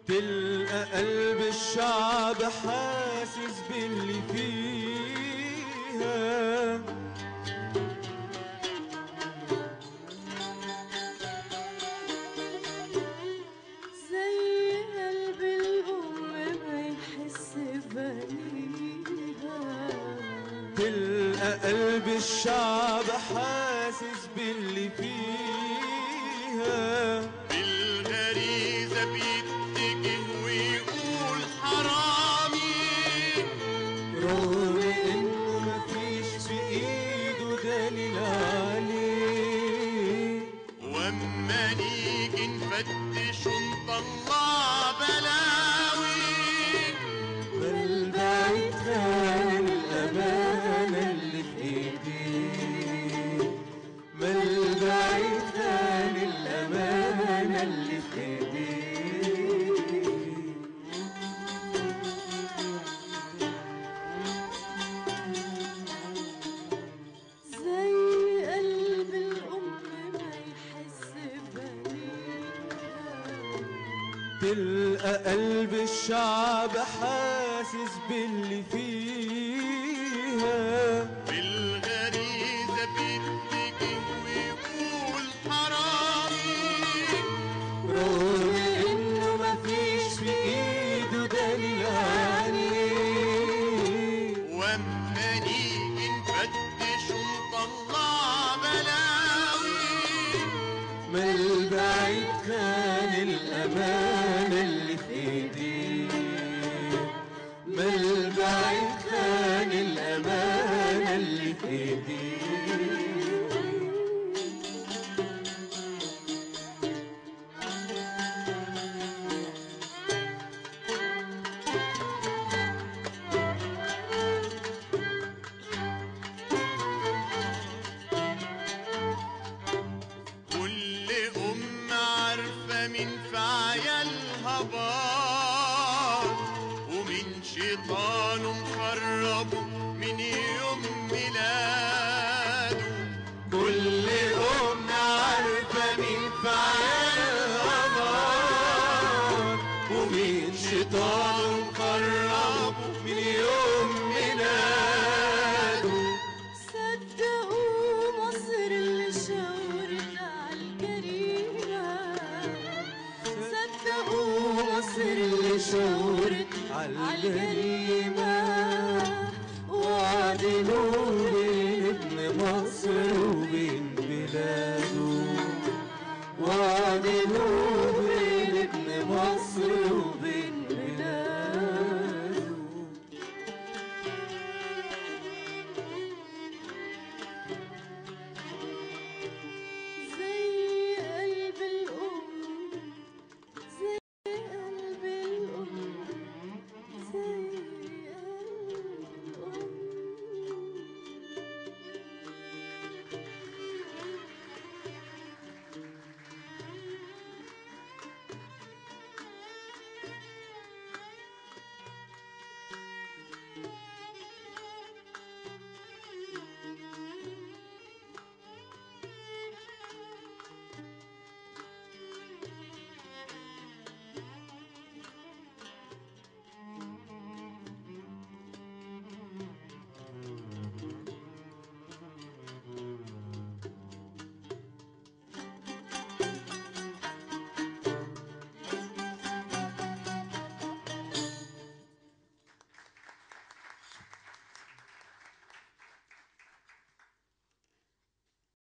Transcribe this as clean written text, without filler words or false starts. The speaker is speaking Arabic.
تلقى قلب الشعب حاسس باللي فيها، زي قلب الأم ما يحس بنيها. تلقى قلب الشعب حاسس باللي فيها، بالغريزة بيتجه ويقول حرامي، رغم انه مفيش في ايده دليل عليه. واما نيجي نفتش ونطلع بلاوي، بل بعيد عن الامانه اللي في ايديه، بل بعيد عن الامانه اللي في ايديه. زي قلب الأم ما يحس بنيها. تلقى قلب الشعب حاسس باللي فيها، بالغريزة بيتجه ويقول حرامي، رغم انه مفيش في ايده دليل عليه. واما نيجي نفتش ونطلع بلاوي، مال بعيد عن الامانه اللي في ايديه، مال بعيد عن الامانه اللي في ايديه. كل أم عارفة مين في عيالها بار، ومين شيطانه مخربه من يوم ميلاده.